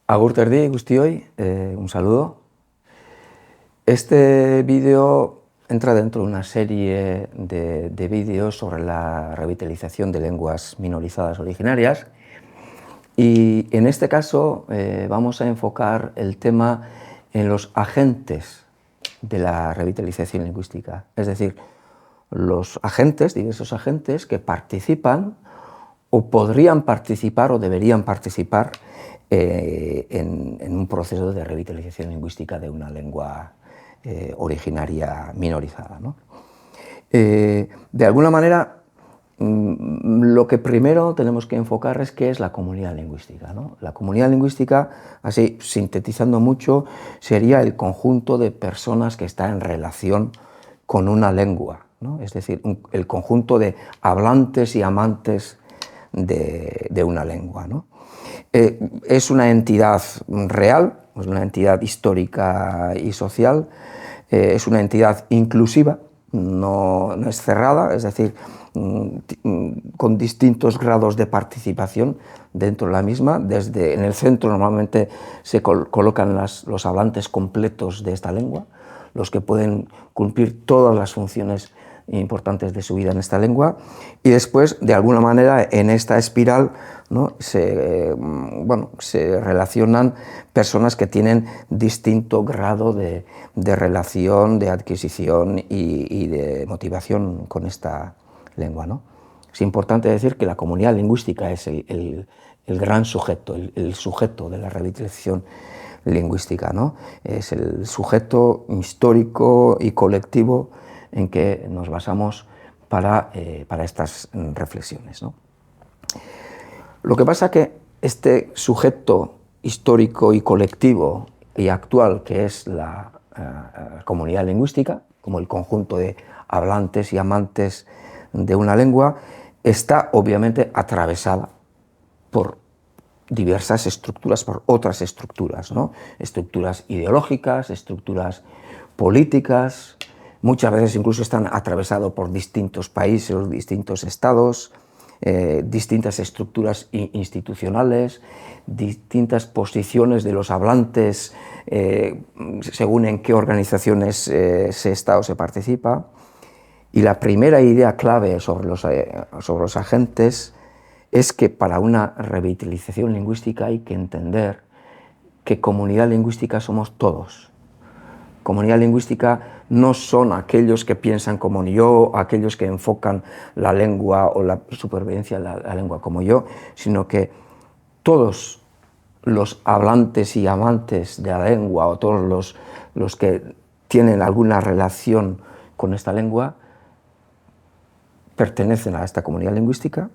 Agur terdi guztioi, un saludo. Este vídeo entra dentro de una serie de vídeos sobre la revitalización de lenguas minorizadas originarias y en este caso vamos a enfocar el tema en los agentes de la revitalización lingüística, es decir, los agentes, diversos agentes que participan o podrían participar o deberían participar en un proceso de revitalización lingüística de una lengua originaria minorizada, ¿no? De alguna manera, lo que primero tenemos que enfocar es qué es la comunidad lingüística, ¿no? La comunidad lingüística, así sintetizando mucho, sería el conjunto de personas que está en relación con una lengua, ¿no? Es decir, el conjunto de hablantes y amantes de una lengua, ¿no? Es una entidad real, es una entidad histórica y social, es una entidad inclusiva, no es cerrada, es decir, con distintos grados de participación dentro de la misma. En el centro normalmente se colocan los hablantes completos de esta lengua, los que pueden cumplir todas las funciones importantes de su vida en esta lengua, y después, de alguna manera, en esta espiral, ¿no? se relacionan personas que tienen distinto grado de relación, de adquisición y de motivación con esta lengua, ¿no? Es importante decir que la comunidad lingüística es el gran sujeto, el sujeto de la revitalización lingüística, ¿no? Es el sujeto histórico y colectivo en que nos basamos para estas reflexiones, ¿no? Lo que pasa es que este sujeto histórico y colectivo y actual, que es la comunidad lingüística, como el conjunto de hablantes y amantes de una lengua, está obviamente atravesada por diversas estructuras, por otras estructuras, ¿no? Estructuras ideológicas, estructuras políticas, muchas veces incluso están atravesados por distintos países, distintos estados, distintas estructuras institucionales, distintas posiciones de los hablantes según en qué organizaciones se está o se participa. Y la primera idea clave sobre los agentes es que para una revitalización lingüística hay que entender que comunidad lingüística somos todos. Comunidad lingüística no son aquellos que piensan como yo, aquellos que enfocan la lengua o la supervivencia de la lengua como yo, sino que todos los hablantes y amantes de la lengua o todos los que tienen alguna relación con esta lengua pertenecen a esta comunidad lingüística,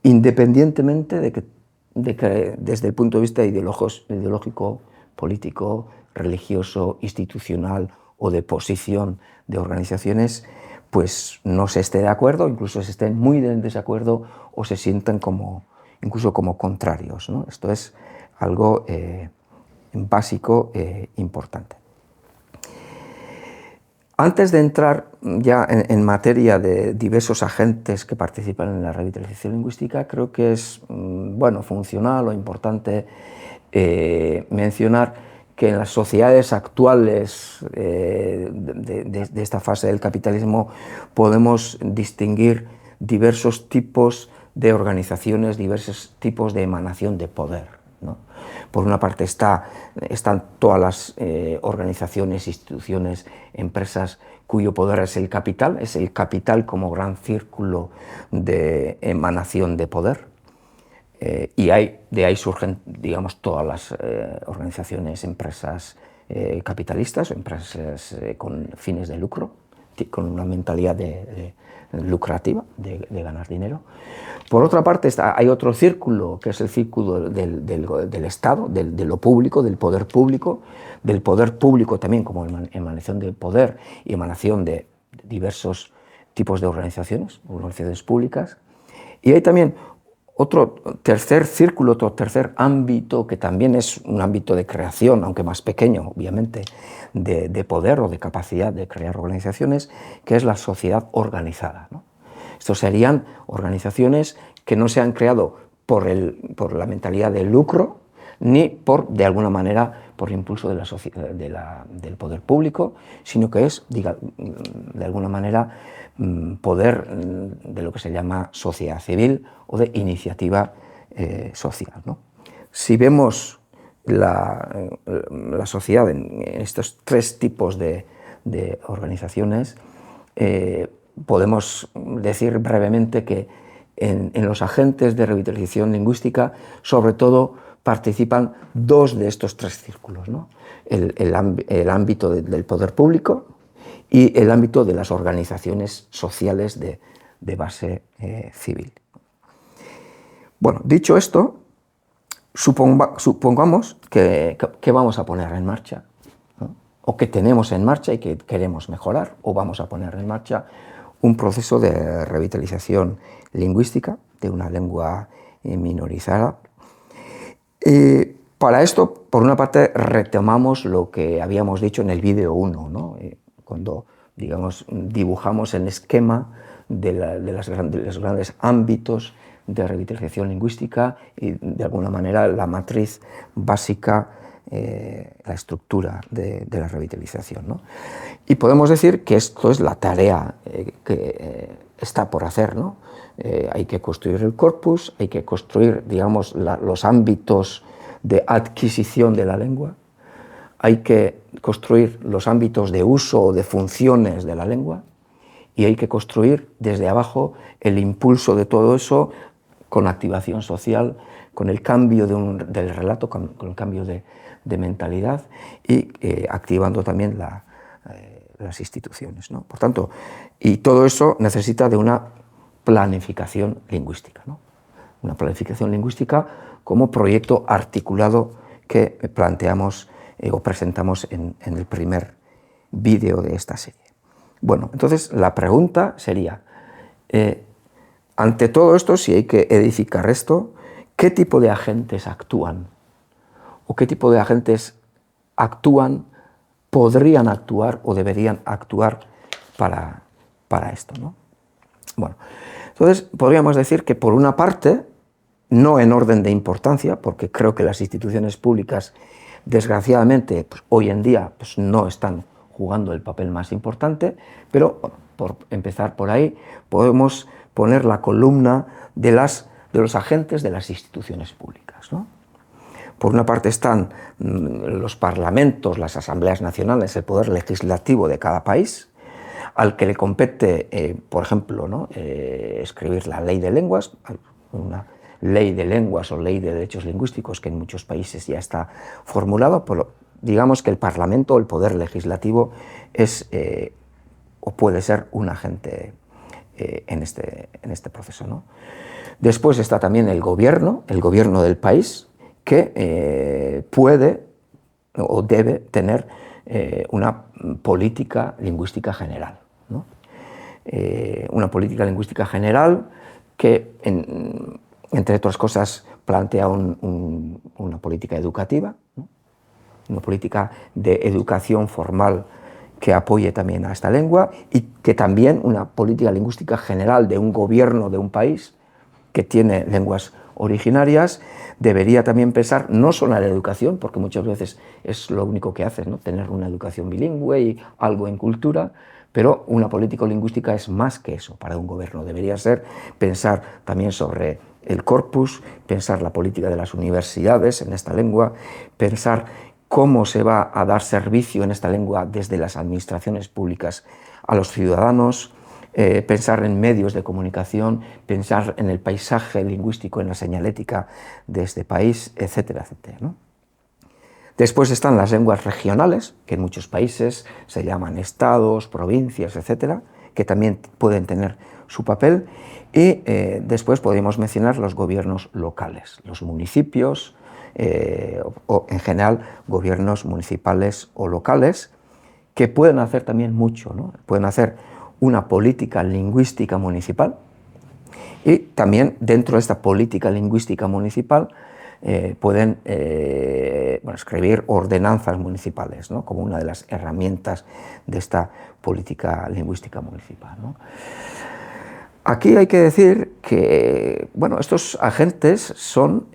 independientemente de que desde el punto de vista ideológico, político, religioso, institucional o de posición de organizaciones, pues no se esté de acuerdo, incluso se estén muy en desacuerdo o se sientan incluso como contrarios, ¿no? Esto es algo básico e importante. Antes de entrar ya en materia de diversos agentes que participan en la revitalización lingüística, creo que es funcional o importante mencionar que en las sociedades actuales de esta fase del capitalismo podemos distinguir diversos tipos de organizaciones, diversos tipos de emanación de poder, ¿no? Por una parte están todas las organizaciones, instituciones, empresas cuyo poder es el capital como gran círculo de emanación de poder. Y de ahí surgen, digamos, todas las organizaciones, empresas capitalistas, empresas con fines de lucro, con una mentalidad lucrativa de ganar dinero. Por otra parte hay otro círculo, que es el círculo del Estado, de lo público, del poder público también como emanación de poder y emanación de diversos tipos de organizaciones públicas. Y hay también otro tercer círculo, otro tercer ámbito, que también es un ámbito de creación, aunque más pequeño, obviamente, de poder o de capacidad de crear organizaciones, que es la sociedad organizada, ¿no? Estos serían organizaciones que no se han creado por la mentalidad del lucro, ni por, de alguna manera, por impulso de del poder público, sino que es, de alguna manera, poder de lo que se llama sociedad civil o de iniciativa social, ¿no? Si vemos la sociedad en estos tres tipos de organizaciones, podemos decir brevemente que en los agentes de revitalización lingüística, sobre todo, participan dos de estos tres círculos, ¿no? El ámbito del poder público y el ámbito de las organizaciones sociales de base civil. Bueno, dicho esto, supongamos que vamos a poner en marcha, ¿no? O que tenemos en marcha y que queremos mejorar, o vamos a poner en marcha un proceso de revitalización lingüística de una lengua minorizada. Para esto, por una parte, retomamos lo que habíamos dicho en el vídeo 1, ¿no? Cuando, digamos, dibujamos el esquema de los grandes ámbitos de revitalización lingüística y, de alguna manera, la matriz básica, la estructura de la revitalización, ¿no? Y podemos decir que esto es la tarea que está por hacer, ¿no? Hay que construir el corpus, hay que construir, digamos, los ámbitos de adquisición de la lengua, hay que construir los ámbitos de uso o de funciones de la lengua, y hay que construir desde abajo el impulso de todo eso con activación social, con el cambio del relato, con el cambio de mentalidad y activando también las instituciones, ¿no? Por tanto, y todo eso necesita de una planificación lingüística, ¿no? Una planificación lingüística como proyecto articulado que planteamos o presentamos en el primer vídeo de esta serie. Bueno, entonces la pregunta sería, ante todo esto, si hay que edificar esto, ¿qué tipo de agentes actúan? ¿O qué tipo de agentes actúan, podrían actuar o deberían actuar para esto, ¿no? Bueno, entonces podríamos decir que, por una parte, no en orden de importancia, porque creo que las instituciones públicas, desgraciadamente, pues, hoy en día pues, no están jugando el papel más importante, pero bueno, por empezar por ahí, podemos poner la columna de los agentes de las instituciones públicas, ¿no? Por una parte están los parlamentos, las asambleas nacionales, el poder legislativo de cada país, al que le compete, por ejemplo, ¿no? Escribir la ley de lenguas, una ley de lenguas o ley de derechos lingüísticos que en muchos países ya está formulado, pero digamos que el Parlamento o el poder legislativo es o puede ser un agente en este proceso, ¿no? Después está también el gobierno del país, que puede o debe tener una política lingüística general, ¿no? Una política lingüística general que, entre otras cosas, plantea una política educativa, ¿no? Una política de educación formal que apoye también a esta lengua, y que también una política lingüística general de un gobierno de un país que tiene lenguas originarias debería también pensar no solo en la educación, porque muchas veces es lo único que hace, ¿no? Tener una educación bilingüe y algo en cultura, pero una política lingüística es más que eso para un gobierno. Debería ser pensar también sobre el corpus, pensar la política de las universidades en esta lengua, pensar cómo se va a dar servicio en esta lengua desde las administraciones públicas a los ciudadanos, pensar en medios de comunicación, pensar en el paisaje lingüístico, en la señalética de este país, etcétera, etcétera, ¿no? Después están las lenguas regionales, que en muchos países se llaman estados, provincias, etcétera, que también pueden tener su papel. Y después podemos mencionar los gobiernos locales, los municipios, o en general gobiernos municipales o locales, que pueden hacer también mucho, ¿no? Pueden hacer una política lingüística municipal, y también dentro de esta política lingüística municipal pueden escribir ordenanzas municipales, ¿no? Como una de las herramientas de esta política lingüística municipal, ¿no? Aquí hay que decir que bueno, estos agentes son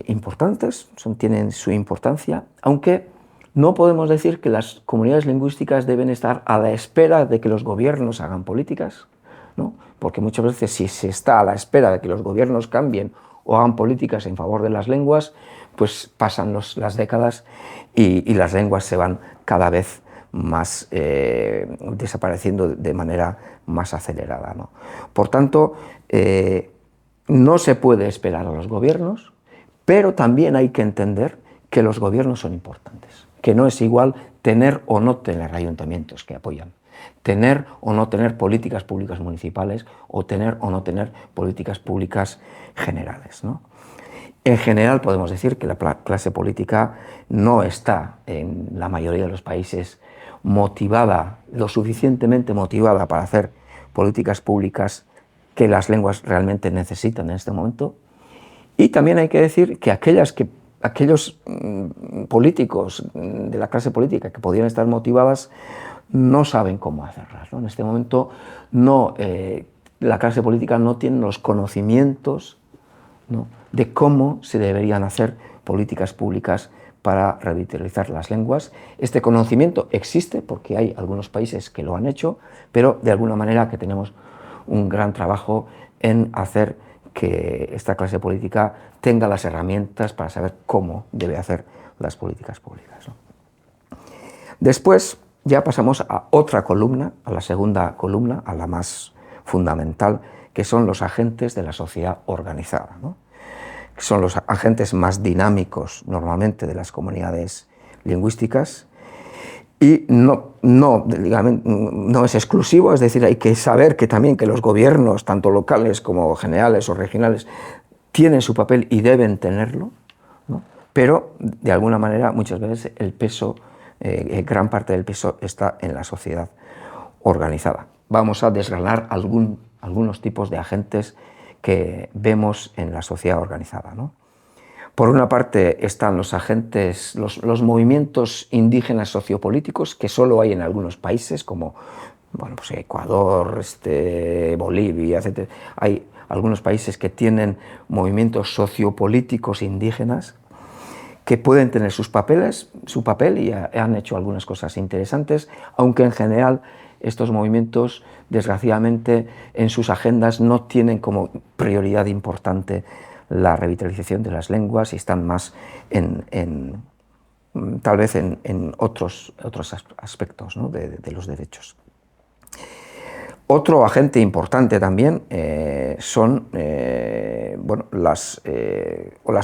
importantes, tienen su importancia, aunque no podemos decir que las comunidades lingüísticas deben estar a la espera de que los gobiernos hagan políticas, ¿no? Porque muchas veces si se está a la espera de que los gobiernos cambien o hagan políticas en favor de las lenguas, pues pasan las décadas y las lenguas se van cada vez más desapareciendo de manera más acelerada, ¿no? Por tanto, no se puede esperar a los gobiernos, pero también hay que entender que los gobiernos son importantes, que no es igual tener o no tener ayuntamientos que apoyan, tener o no tener políticas públicas municipales o tener o no tener políticas públicas generales, ¿no? En general podemos decir que la clase política no está en la mayoría de los países motivada, lo suficientemente motivada para hacer políticas públicas que las lenguas realmente necesitan en este momento. Y también hay que decir que aquellos políticos de la clase política que podrían estar motivadas no saben cómo hacerlas, ¿no? En este momento la clase política no tiene los conocimientos, ¿no?, de cómo se deberían hacer políticas públicas para revitalizar las lenguas. Este conocimiento existe porque hay algunos países que lo han hecho, pero de alguna manera que tenemos un gran trabajo en hacer que esta clase política tenga las herramientas para saber cómo debe hacer las políticas públicas, ¿no? Después ya pasamos a otra columna, a la segunda columna, a la más fundamental, que son los agentes de la sociedad organizada, ¿no? Son los agentes más dinámicos normalmente de las comunidades lingüísticas y no es exclusivo, es decir, hay que saber que también que los gobiernos, tanto locales como generales o regionales, tienen su papel y deben tenerlo, ¿no? Pero de alguna manera muchas veces el peso, gran parte del peso está en la sociedad organizada. Vamos a desgranar algunos tipos de agentes que vemos en la sociedad organizada, ¿no? Por una parte están los agentes, los movimientos indígenas sociopolíticos, que solo hay en algunos países, como bueno, pues Ecuador, Bolivia, etc. Hay algunos países que tienen movimientos sociopolíticos indígenas que pueden tener su papel y han hecho algunas cosas interesantes, aunque en general estos movimientos, desgraciadamente, en sus agendas no tienen como prioridad importante la revitalización de las lenguas y están más tal vez en otros aspectos, ¿no?, de los derechos. Otro agente importante también son bueno, las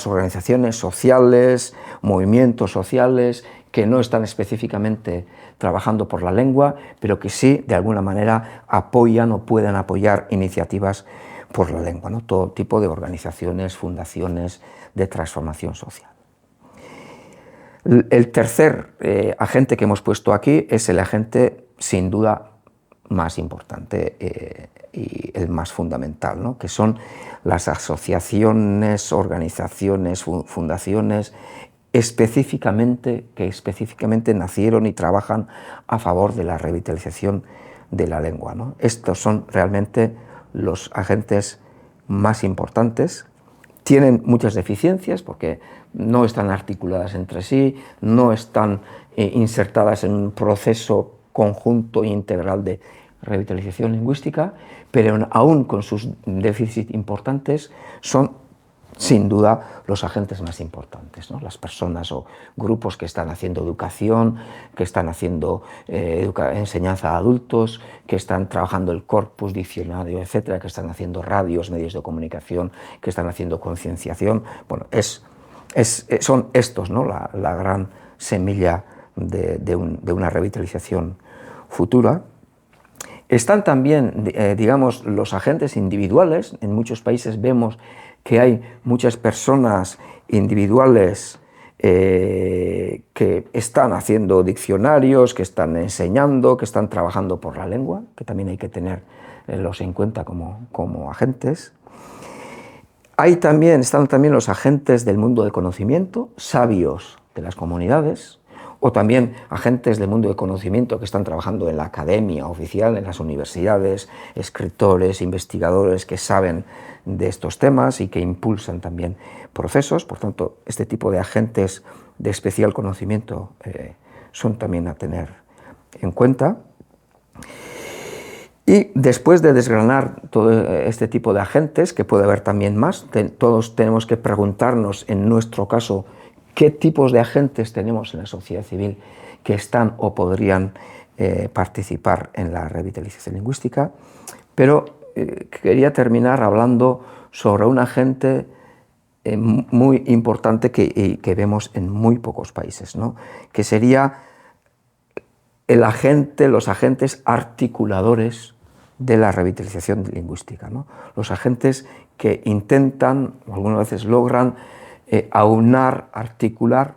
organizaciones sociales, movimientos sociales que no están específicamente trabajando por la lengua, pero que sí, de alguna manera, apoyan o pueden apoyar iniciativas por la lengua, ¿no? Todo tipo de organizaciones, fundaciones de transformación social. El tercer agente que hemos puesto aquí es el agente, sin duda, más importante y el más fundamental, ¿no?, que son las asociaciones, organizaciones, fundaciones que específicamente nacieron y trabajan a favor de la revitalización de la lengua, ¿no? Estos son realmente los agentes más importantes. Tienen muchas deficiencias porque no están articuladas entre sí, no están insertadas en un proceso conjunto e integral de revitalización lingüística, pero aún con sus déficits importantes son sin duda los agentes más importantes, ¿no? Las personas o grupos que están haciendo educación, que están haciendo enseñanza a adultos, que están trabajando el corpus, diccionario, etcétera, que están haciendo radios, medios de comunicación, que están haciendo concienciación. Bueno, son estos, ¿no?, la gran semilla de una revitalización futura. Están también, digamos, los agentes individuales. En muchos países vemos que hay muchas personas individuales que están haciendo diccionarios, que están enseñando, que están trabajando por la lengua, que también hay que tenerlos en cuenta como agentes. Están también los agentes del mundo del conocimiento, sabios de las comunidades, o también agentes del mundo del conocimiento que están trabajando en la academia oficial, en las universidades, escritores, investigadores que saben de estos temas y que impulsan también procesos. Por tanto, este tipo de agentes de especial conocimiento son también a tener en cuenta. Y después de desgranar todo este tipo de agentes, que puede haber también más, todos tenemos que preguntarnos, en nuestro caso, qué tipos de agentes tenemos en la sociedad civil que están o podrían participar en la revitalización lingüística, pero quería terminar hablando sobre un agente muy importante que vemos en muy pocos países, ¿no? Que sería los agentes articuladores de la revitalización lingüística, ¿no? Los agentes que intentan, o algunas veces logran, aunar, articular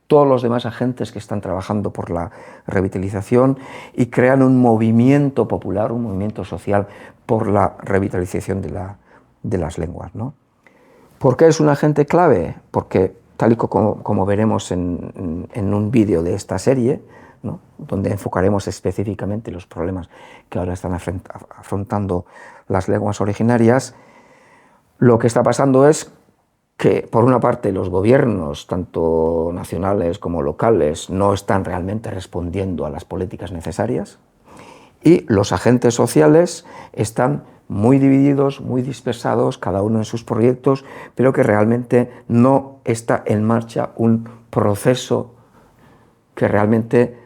todos los demás agentes que están trabajando por la revitalización y crean un movimiento popular, un movimiento social por la revitalización de las lenguas, ¿no? ¿Por qué es un agente clave? Porque, tal y como veremos en un vídeo de esta serie, ¿no?, donde enfocaremos específicamente los problemas que ahora están afrontando las lenguas originarias, lo que está pasando es que, por una parte, los gobiernos, tanto nacionales como locales, no están realmente respondiendo a las políticas necesarias, y los agentes sociales están muy divididos, muy dispersados, cada uno en sus proyectos, pero que realmente no está en marcha un proceso que realmente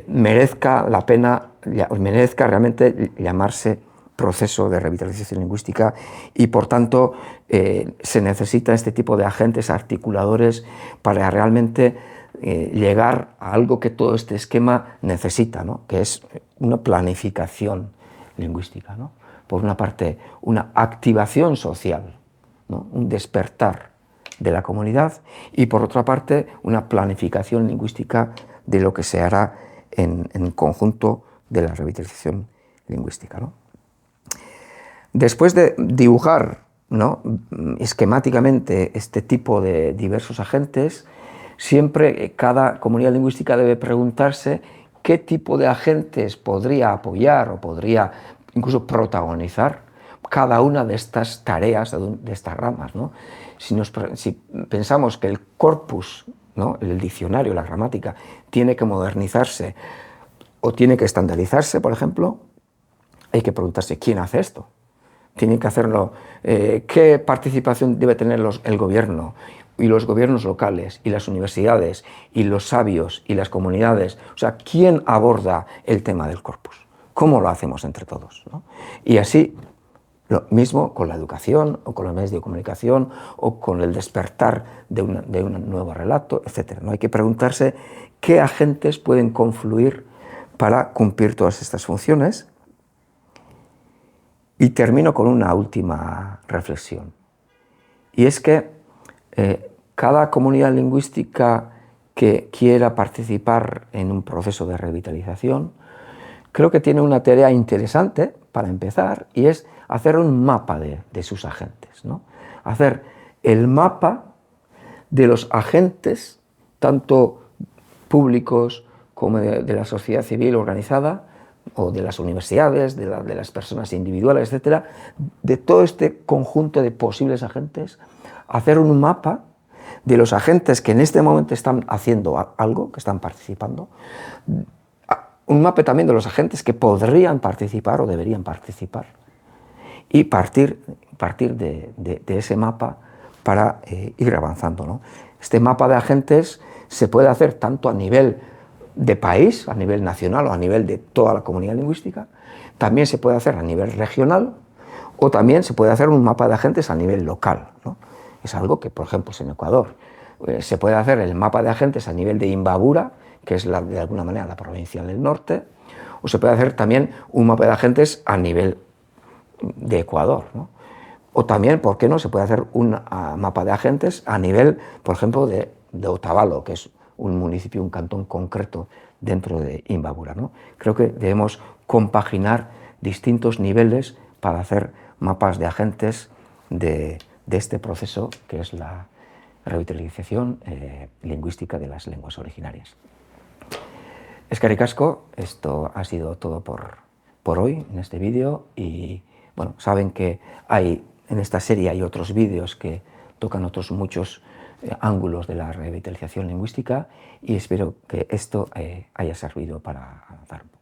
merezca la pena, merezca realmente llamarse proceso de revitalización lingüística, y por tanto se necesita este tipo de agentes articuladores para realmente llegar a algo que todo este esquema necesita, ¿no?, que es una planificación lingüística, ¿no? Por una parte, una activación social, ¿no?, un despertar de la comunidad, y por otra parte, una planificación lingüística de lo que se hará en conjunto de la revitalización lingüística, ¿no? Después de dibujar, ¿no?, esquemáticamente este tipo de diversos agentes, siempre cada comunidad lingüística debe preguntarse qué tipo de agentes podría apoyar o podría incluso protagonizar cada una de estas tareas, de estas ramas, ¿no? Si pensamos que el corpus, ¿no?, el diccionario, la gramática, tiene que modernizarse o tiene que estandarizarse, por ejemplo, hay que preguntarse quién hace esto. Tienen que hacerlo, qué participación debe tener el gobierno y los gobiernos locales y las universidades y los sabios y las comunidades. O sea, ¿quién aborda el tema del corpus? ¿Cómo lo hacemos entre todos, ¿no? Y así, lo mismo con la educación o con los medios de comunicación o con el despertar de un nuevo relato, etc., ¿no? Hay que preguntarse qué agentes pueden confluir para cumplir todas estas funciones. Y termino con una última reflexión, y es que cada comunidad lingüística que quiera participar en un proceso de revitalización, creo que tiene una tarea interesante para empezar, y es hacer un mapa de sus agentes, ¿no? Hacer el mapa de los agentes, tanto públicos como de la sociedad civil organizada, o de las universidades, de las personas individuales, etcétera, de todo este conjunto de posibles agentes, hacer un mapa de los agentes que en este momento están haciendo algo, que están participando, un mapa también de los agentes que podrían participar o deberían participar, y partir de ese mapa para ir avanzando, ¿no? Este mapa de agentes se puede hacer tanto a nivel de país, a nivel nacional o a nivel de toda la comunidad lingüística, también se puede hacer a nivel regional, o también se puede hacer un mapa de agentes a nivel local, ¿no? Es algo que, por ejemplo, es en Ecuador. Se puede hacer el mapa de agentes a nivel de Imbabura, que es de alguna manera la provincia del norte, o se puede hacer también un mapa de agentes a nivel de Ecuador, ¿no? O también, ¿por qué no?, se puede hacer un mapa de agentes a nivel, por ejemplo, de Otavalo, que es un municipio, un cantón concreto dentro de Imbabura, ¿no? Creo que debemos compaginar distintos niveles para hacer mapas de agentes de este proceso que es la revitalización lingüística de las lenguas originarias. Eskerrik asko, esto ha sido todo por hoy en este vídeo y bueno, saben que en esta serie hay otros vídeos que tocan otros muchos ángulos de la revitalización lingüística y espero que esto haya servido para avanzar un poco.